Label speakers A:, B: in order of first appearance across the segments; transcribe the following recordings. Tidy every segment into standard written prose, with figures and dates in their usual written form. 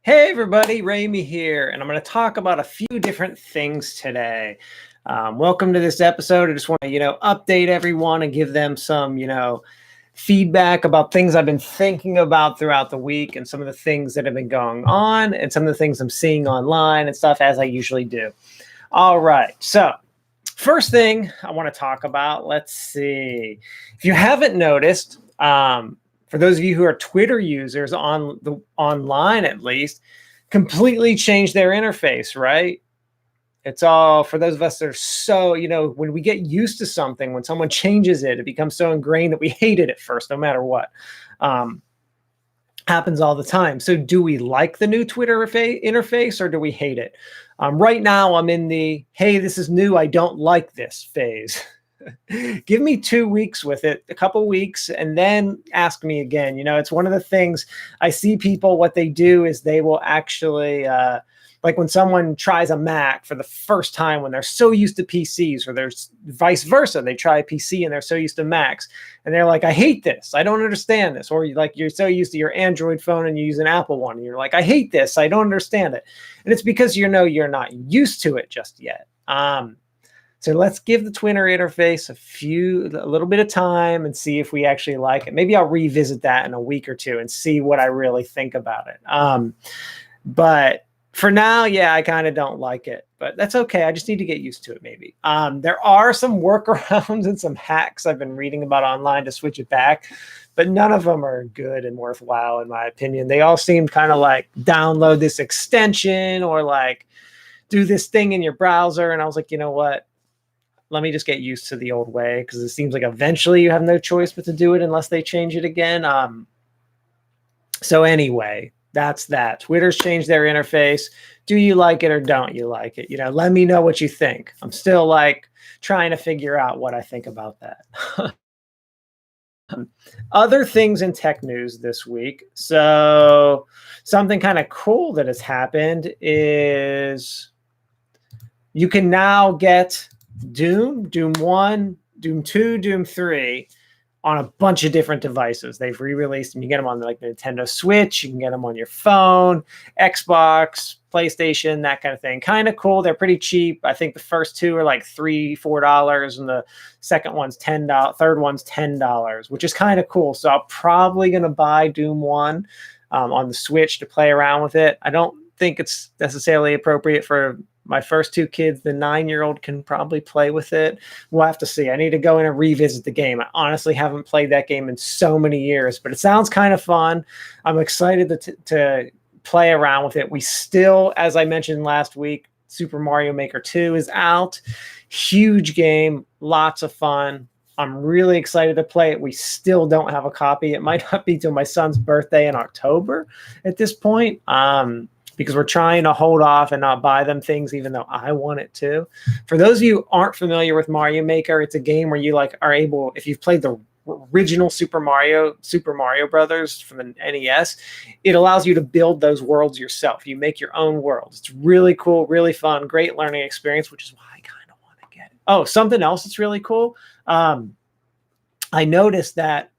A: Hey everybody, Ramey here, and I'm going to talk about a few different things today. Welcome to this episode. I just want to, update everyone and give them some, feedback about things I've been thinking about throughout the week and some of the things that have been going on and some of the things I'm seeing online and stuff as I usually do. All right, so first thing I want to talk about, let's see. If you haven't noticed, for those of you who are Twitter users online at least, completely changed their interface, right? It's all for those of us that are so, when we get used to something, when someone changes it, it becomes so ingrained that we hate it at first, no matter what. Happens all the time. So do we like the new Twitter interface or do we hate it? Right now I'm in the, hey, this is new, I don't like this phase. Give me 2 weeks with it, a couple weeks, and then ask me again. It's one of the things I see people, what they do is they will actually, like when someone tries a Mac for the first time when they're so used to PCs, or there's vice versa, they try a PC and they're so used to Macs and they're like, I hate this, I don't understand this. Or you're so used to your Android phone and you use an Apple one and you're like, I hate this, I don't understand it. And it's because you're not used to it just yet. So let's give the Twitter interface a little bit of time and see if we actually like it. Maybe I'll revisit that in a week or two and see what I really think about it. But for now, yeah, I kind of don't like it, but that's okay. I just need to get used to it maybe. There are some workarounds and some hacks I've been reading about online to switch it back, but none of them are good and worthwhile in my opinion. They all seem kind of like download this extension or like do this thing in your browser. And I was like, you know what? Let me just get used to the old way because it seems like eventually you have no choice but to do it unless they change it again. So anyway, that's that. Twitter's changed their interface. Do you like it or don't you like it? Let me know what you think. I'm still like trying to figure out what I think about that. Other things in tech news this week. So something kind of cool that has happened is you can now get Doom 1, Doom 2, Doom 3 on a bunch of different devices. They've re-released them. You get them on like the Nintendo Switch. You can get them on your phone, Xbox, PlayStation, that kind of thing. Kind of cool. They're pretty cheap. I think the first two are like $3, $4, and the second one's $10. Third one's $10, which is kind of cool. So I'm probably going to buy Doom 1 on the Switch to play around with it. I don't think it's necessarily appropriate for my first two kids. The 9-year-old can probably play with it. We'll have to see. I need to go in and revisit the game. I honestly haven't played that game in so many years, but it sounds kind of fun. I'm excited to play around with it. We still, as I mentioned last week, Super Mario Maker 2 is out. Huge game, lots of fun. I'm really excited to play it. We still don't have a copy. It might not be till my son's birthday in October at this point. Because we're trying to hold off and not buy them things, even though I want it to. For those of you who aren't familiar with Mario Maker, it's a game where you are able, if you've played the original Super Mario Brothers from the NES, it allows you to build those worlds yourself. You make your own worlds. It's really cool, really fun, great learning experience, which is why I kind of want to get it. Oh, something else that's really cool. I noticed that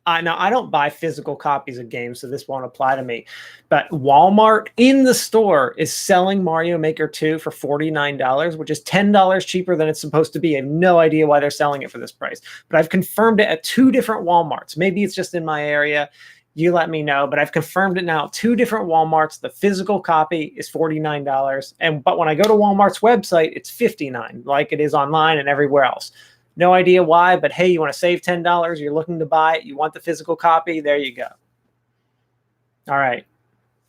A: now, I don't buy physical copies of games, so this won't apply to me. But Walmart in the store is selling Mario Maker 2 for $49, which is $10 cheaper than it's supposed to be. I have no idea why they're selling it for this price. But I've confirmed it at 2 different Walmarts. Maybe it's just in my area. You let me know. But I've confirmed it now at 2 different Walmarts. The physical copy is $49. But when I go to Walmart's website, it's $59, like it is online and everywhere else. No idea why, but hey, you want to save $10, you're looking to buy it, you want the physical copy, there you go. All right.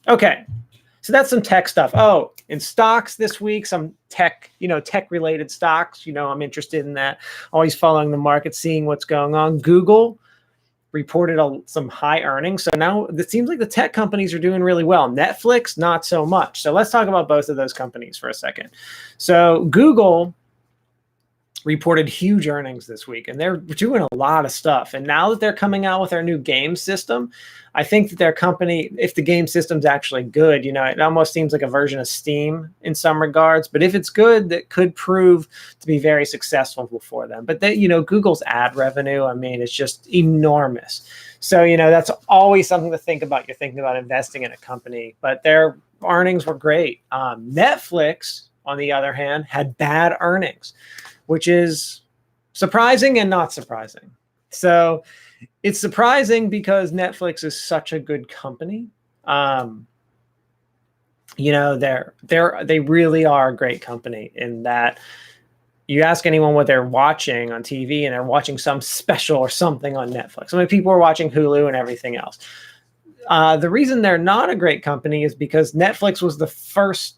A: Okay. So that's some tech stuff. Oh, in stocks this week, some tech-related stocks. I'm interested in that. Always following the market, seeing what's going on. Google reported some high earnings. So now it seems like the tech companies are doing really well. Netflix, not so much. So let's talk about both of those companies for a second. So Google reported huge earnings this week, and they're doing a lot of stuff. And now that they're coming out with their new game system, I think that their company, if the game system's actually good, it almost seems like a version of Steam in some regards. But if it's good, that could prove to be very successful for them. But Google's ad revenue, it's just enormous. So, that's always something to think about. You're thinking about investing in a company, but their earnings were great. Netflix, on the other hand, had bad earnings, which is surprising and not surprising. So it's surprising because Netflix is such a good company. They really are a great company in that you ask anyone what they're watching on TV and they're watching some special or something on Netflix. People are watching Hulu and everything else. The reason they're not a great company is because Netflix was the first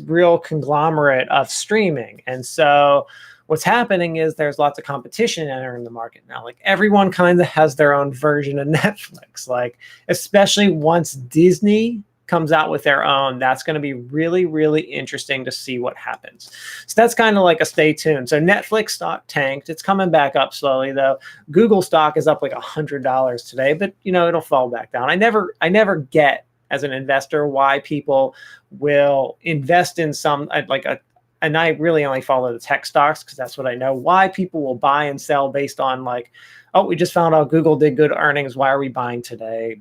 A: real conglomerate of streaming. And so what's happening is there's lots of competition entering the market now. Like everyone kind of has their own version of Netflix, especially once Disney comes out with their own. That's going to be really, really interesting to see what happens. So that's kind of like a stay tuned. So Netflix stock tanked. It's coming back up slowly though. Google stock is up like $100 today, but it'll fall back down. I never get as an investor why people will invest in and I really only follow the tech stocks because that's what I know. Why people will buy and sell based on we just found out Google did good earnings. Why are we buying today?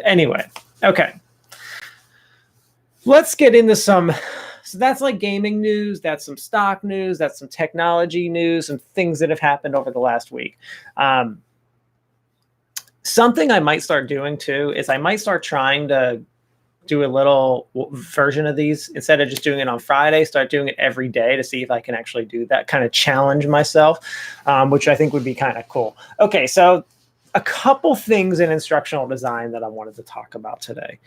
A: Anyway. Okay. Let's get into so that's like gaming news. That's some stock news. That's some technology news and things that have happened over the last week. Something I might start doing too is I might start trying to do a little version of these instead of just doing it on Friday, start doing it every day to see if I can actually do that, kind of challenge myself, which I think would be kind of cool. Okay. So a couple things in instructional design that I wanted to talk about today,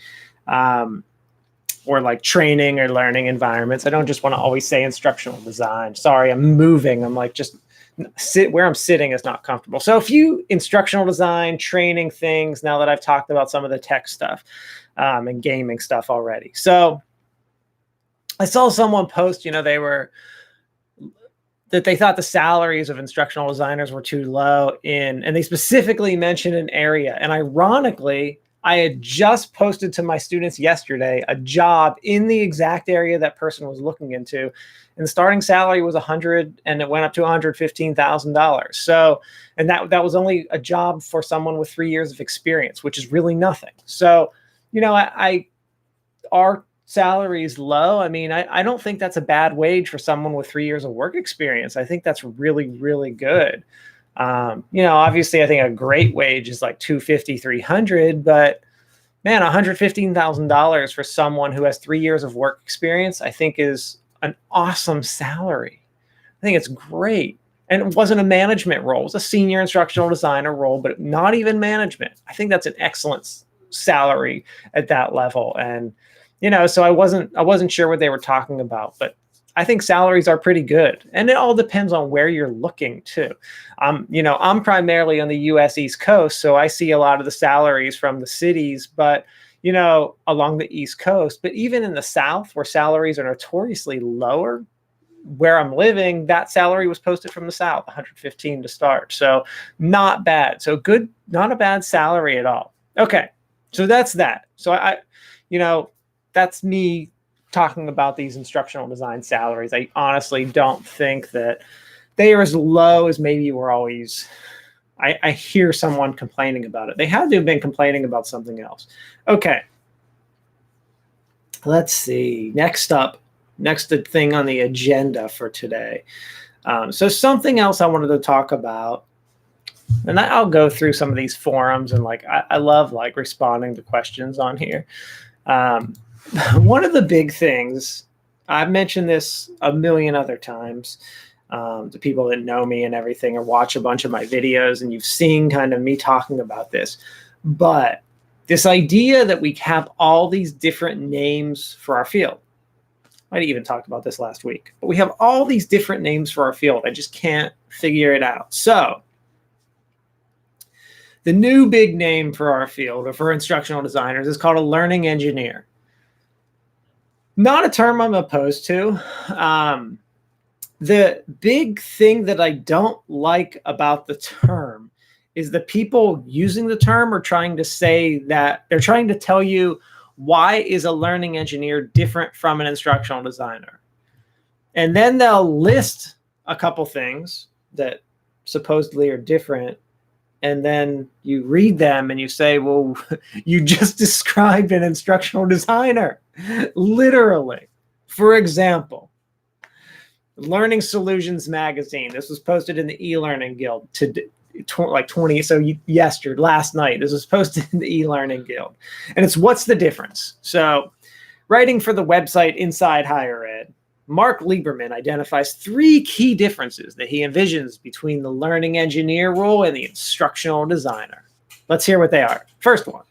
A: or like training or learning environments. I don't just want to always say instructional design. Sorry, I'm moving. I'm just where I'm sitting is not comfortable. So a few instructional design training things now that I've talked about some of the tech stuff and gaming stuff already. So I saw someone post, that they thought the salaries of instructional designers were too low and they specifically mentioned an area. And ironically, I had just posted to my students yesterday a job in the exact area that person was looking into. And the starting salary was $100 and it went up to $115,000. So, and that was only a job for someone with 3 years of experience, which is really nothing. So, our salaries low. I don't think that's a bad wage for someone with 3 years of work experience. I think that's really, really good. Obviously I think a great wage is like $250, $300, but man, $115,000 for someone who has 3 years of work experience, I think is an awesome salary. I think it's great. And it wasn't a management role. It was a senior instructional designer role, but not even management. I think that's an excellent salary at that level. And so I wasn't sure what they were talking about, but I think salaries are pretty good. And it all depends on where you're looking too. I'm primarily on the US East Coast, so I see a lot of the salaries from the cities, but along the East Coast, but even in the South where salaries are notoriously lower, where I'm living, that salary was posted from the South, 115 to start. So not bad. So good, not a bad salary at all. Okay. So that's that. So that's me talking about these instructional design salaries. I honestly don't think that they are as low as maybe we're always. I hear someone complaining about it. They had to have been complaining about something else. Okay. Let's see. Next thing on the agenda for today. So something else I wanted to talk about, and I'll go through some of these forums and I love responding to questions on here. One of the big things, I've mentioned this a million other times to people that know me and everything or watch a bunch of my videos, and you've seen kind of me talking about this, but this idea that we have all these different names for our field. I even talked about this last week, but we have all these different names for our field. I just can't figure it out. So the new big name for our field or for instructional designers is called a learning engineer. Not a term I'm opposed to, The big thing that I don't like about the term is the people using the term are trying to say that they're trying to tell you, why is a learning engineer different from an instructional designer? And then they'll list a couple things that supposedly are different. And then you read them and you say, well, you just described an instructional designer, literally. For example, Learning Solutions Magazine. This was posted in the e-learning guild last night. This was posted in the e-learning guild. And it's what's the difference? So writing for the website Inside Higher Ed, Mark Lieberman identifies 3 key differences that he envisions between the learning engineer role and the instructional designer. Let's hear what they are. First one,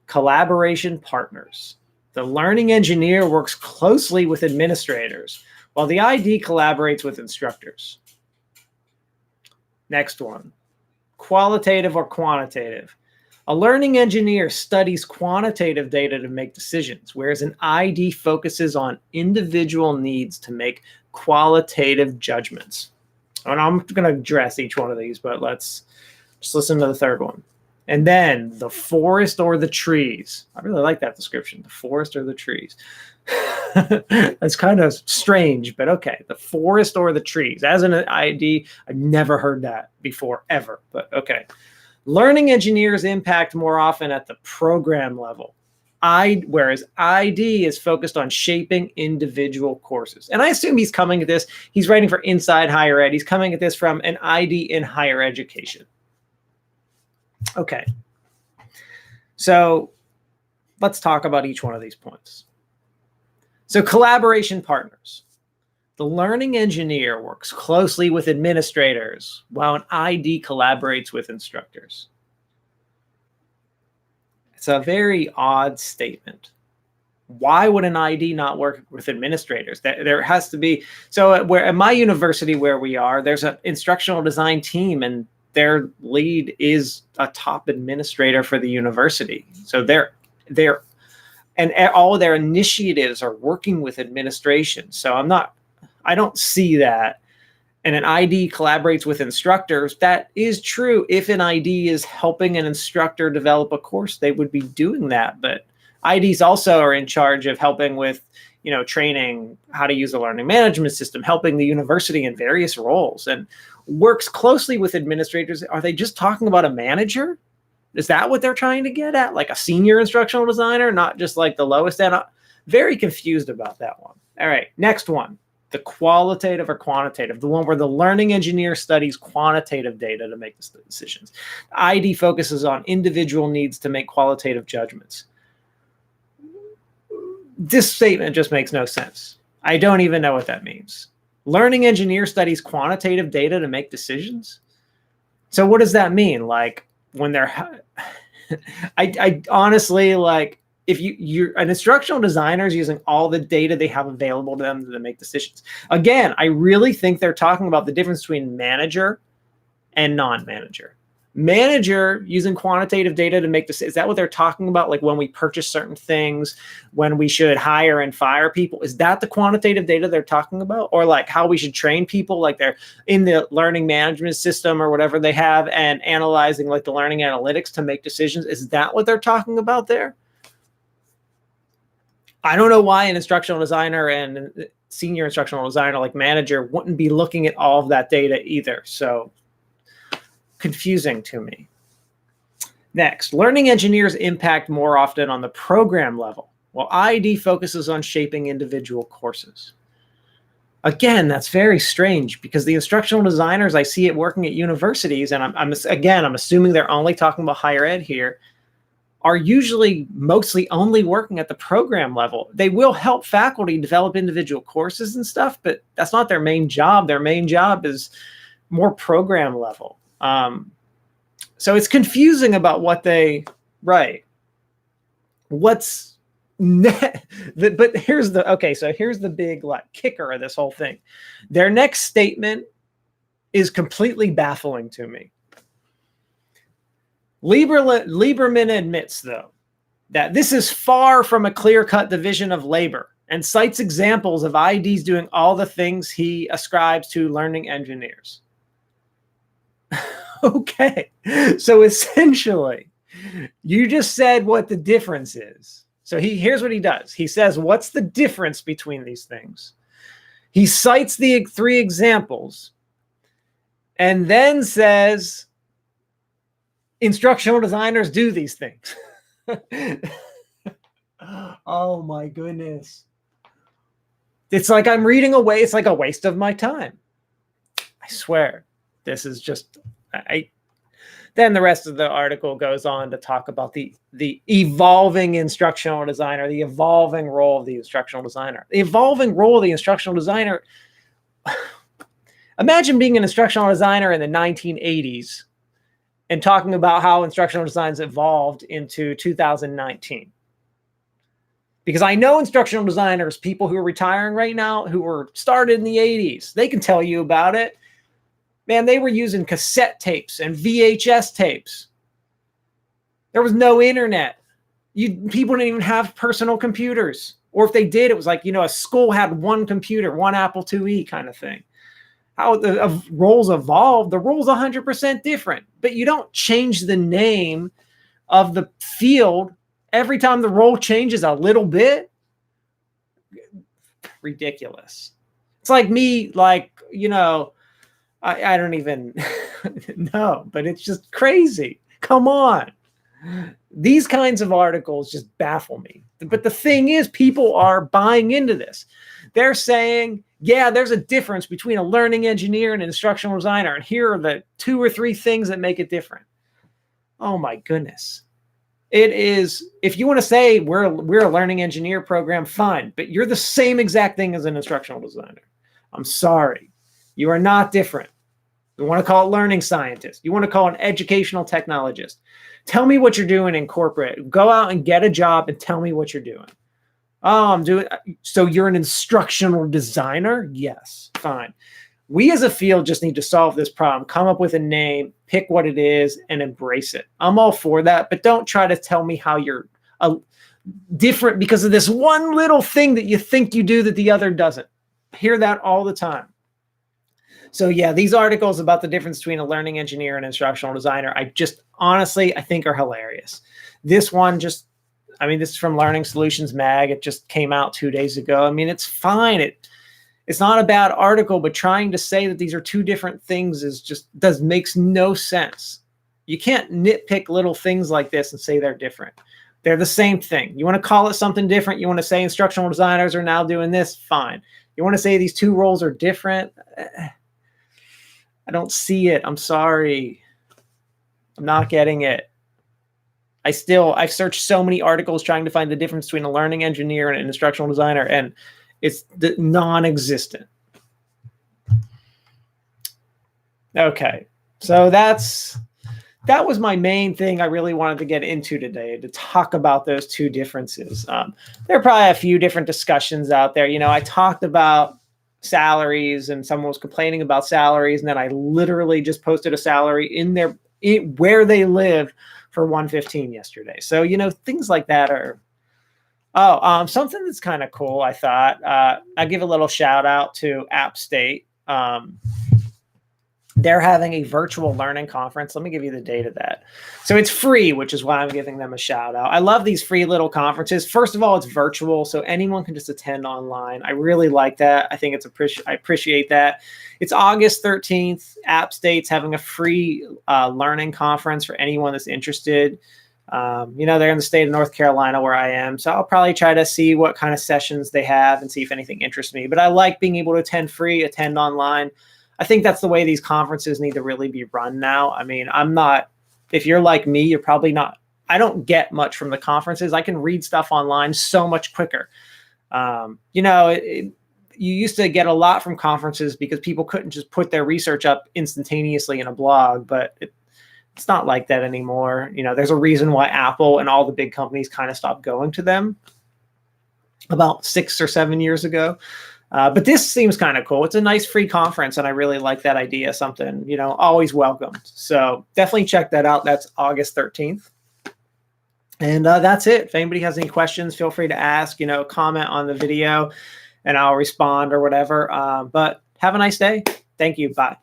A: collaboration partners. The learning engineer works closely with administrators, while the ID collaborates with instructors. Next one, qualitative or quantitative. A learning engineer studies quantitative data to make decisions, whereas an ID focuses on individual needs to make qualitative judgments. And I'm going to address each one of these, but let's just listen to the third one. And then the forest or the trees. I really like that description, the forest or the trees. That's kind of strange, but okay. The forest or the trees. As an ID, I've never heard that before, ever, but okay. Learning engineers impact more often at the program level, whereas ID is focused on shaping individual courses. And I assume he's coming at this, he's writing for Inside Higher Ed. He's coming at this from an ID in higher education. Okay. So let's talk about each one of these points. So collaboration partners. The learning engineer works closely with administrators, while an ID collaborates with instructors. It's a very odd statement. Why would an ID not work with administrators? There has to be. So where at my university where we are, there's an instructional design team, and their lead is a top administrator for the university. So and all of their initiatives are working with administration. So I don't see that. And an ID collaborates with instructors. That is true. If an ID is helping an instructor develop a course, they would be doing that. But IDs also are in charge of helping with, training how to use a learning management system, helping the university in various roles, and works closely with administrators. Are they just talking about a manager? Is that what they're trying to get at? Like a senior instructional designer, not just like the lowest end? Very confused about that one. All right, next one. The qualitative or quantitative, the one where the learning engineer studies quantitative data to make decisions. ID focuses on individual needs to make qualitative judgments. This statement just makes no sense. I don't even know what that means. Learning engineer studies quantitative data to make decisions? So what does that mean? Like when they're, I honestly, like, if you're an instructional designer is using all the data they have available to them to make decisions. Again, I really think they're talking about the difference between manager and non-manager. Manager using quantitative data to make decisions. Is that what they're talking about? Like when we purchase certain things, when we should hire and fire people? Is that the quantitative data they're talking about? Or like how we should train people, like they're in the learning management system or whatever they have and analyzing like the learning analytics to make decisions? Is that what they're talking about there? I don't know why an instructional designer and senior instructional designer like manager wouldn't be looking at all of that data either. So confusing to me. Next, learning engineers impact more often on the program level, while ID focuses on shaping individual courses. Again, that's very strange because the instructional designers, I see it working at universities, and I'm assuming they're only talking about higher ed here, are usually mostly only working at the program level. They will help faculty develop individual courses and stuff, but that's not their main job. Their main job is more program level. So it's confusing about what they write. But here's the big like kicker of this whole thing. Their next statement is completely baffling to me. Lieberman admits, though, that this is far from a clear-cut division of labor. and cites examples of IDs doing all the things he ascribes to learning engineers. Okay, so essentially, you just said what the difference is. So here's what he does. He says, what's the difference between these things? He cites the 3 examples and then says, instructional designers do these things. Oh my goodness. It's like I'm reading away. It's like a waste of my time. I swear. This is just, then the rest of the article goes on to talk about the evolving instructional designer, the evolving role of the instructional designer. The evolving role of the instructional designer. Imagine being an instructional designer in the 1980s and talking about how instructional designs evolved into 2019. Because I know instructional designers, people who are retiring right now, who were started in the 80s, they can tell you about it. Man, they were using cassette tapes and VHS tapes. There was no internet. People didn't even have personal computers. Or if they did, it was like, a school had one computer, one Apple IIe kind of thing. How the roles evolved, the role's 100% different. But you don't change the name of the field every time the role changes a little bit. Ridiculous. It's like me, I don't even know, but it's just crazy. Come on. These kinds of articles just baffle me. But the thing is, people are buying into this. They're saying, yeah, there's a difference between a learning engineer and an instructional designer. And here are the 2 or 3 things that make it different. Oh my goodness. It is, if you want to say we're a learning engineer program, fine, but you're the same exact thing as an instructional designer. I'm sorry. You are not different. You want to call it learning scientist. You want to call it an educational technologist. Tell me what you're doing in corporate. Go out and get a job and tell me what you're doing. Oh, I'm doing. So you're an instructional designer? Yes, fine. We as a field just need to solve this problem, come up with a name, pick what it is, and embrace it. I'm all for that, but don't try to tell me how you're different because of this one little thing that you think you do that the other doesn't. I hear that all the time. So yeah, these articles about the difference between a learning engineer and instructional designer, I just honestly, I think are hilarious. This one this is from Learning Solutions Mag. It just came out 2 days ago. It's fine. It's not a bad article, but trying to say that these are 2 different things makes no sense. You can't nitpick little things like this and say they're different. They're the same thing. You want to call it something different. You want to say instructional designers are now doing this, fine. You want to say these 2 roles are different. I don't see it. I'm sorry. I'm not getting it. I've searched so many articles trying to find the difference between a learning engineer and an instructional designer, and it's non-existent. Okay. So that was my main thing I really wanted to get into today, to talk about those 2 differences. There are probably a few different discussions out there. I talked about salaries and someone was complaining about salaries, and then I literally just posted a salary where they live for $115 yesterday. So, things like that are, something that's kind of cool. I thought, I'll give a little shout out to App State. They're having a virtual learning conference. Let me give you the date of that. So it's free, which is why I'm giving them a shout out. I love these free little conferences. First of all, it's virtual, so anyone can just attend online. I really like that. I think I appreciate that. It's August 13th. App State's having a free learning conference for anyone that's interested. They're in the state of North Carolina where I am. So I'll probably try to see what kind of sessions they have and see if anything interests me. But I like being able to attend online. I think that's the way these conferences need to really be run now. If you're like me, you're probably not, I don't get much from the conferences. I can read stuff online so much quicker. You used to get a lot from conferences because people couldn't just put their research up instantaneously in a blog, but it's not like that anymore. There's a reason why Apple and all the big companies kind of stopped going to them about 6 or 7 years ago. But this seems kind of cool. It's a nice free conference, and I really like that idea. Something, always welcomed. So definitely check that out. That's August 13th. And that's it. If anybody has any questions, feel free to ask, comment on the video and I'll respond or whatever. But have a nice day. Thank you. Bye.